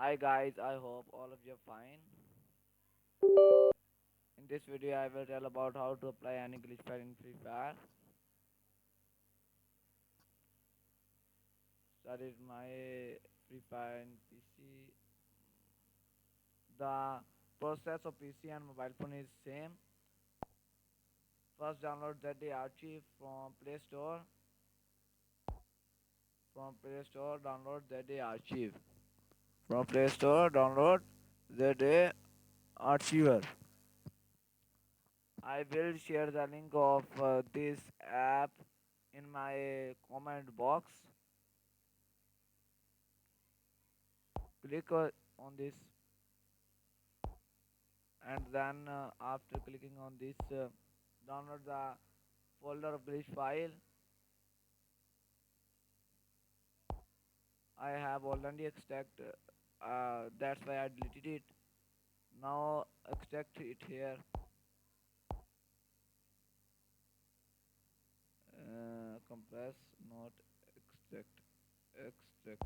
Hi guys, I hope all of you are fine. In this video, I will tell about how to apply any glitch file in Free Fire. Started my Free Fire in PC. The process of PC and mobile phone is same. First, download the archive from Play Store. From Play Store, download the archive. From Play Store, download the archiver. I will share the link of this app in my comment box. Click on this, and then after clicking on this, download the folder of glitch file. I have already extracted, that's why I deleted it. Now extract it here. Compress, not extract. Extract.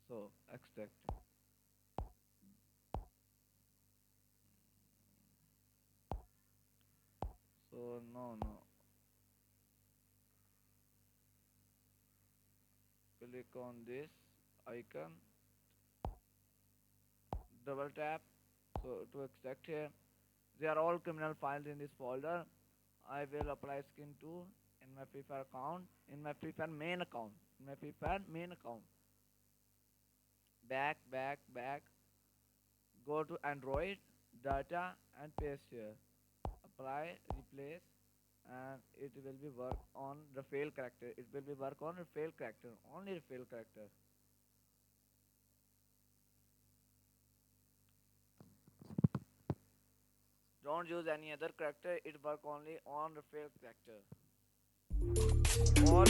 So extract. So no. Click on this icon. Double tap. So to extract here, they are all criminal files in this folder. I will apply skin 2 in my Free Fire account, in my Free Fire main account, in my Free Fire main account. Back. Go to Android, data, and paste here. Apply, replace, and it will be work on Rafael character. It will be work on Rafael character, only Rafael character. Don't use any other character. It work only on Rafael character. All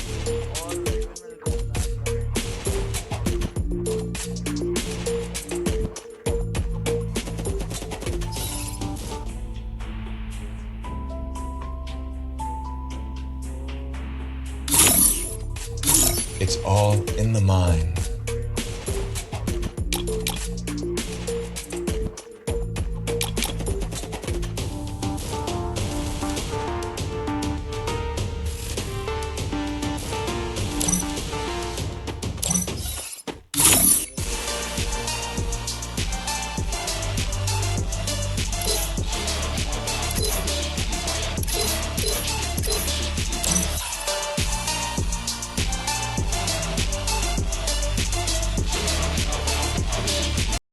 It's all in the mind.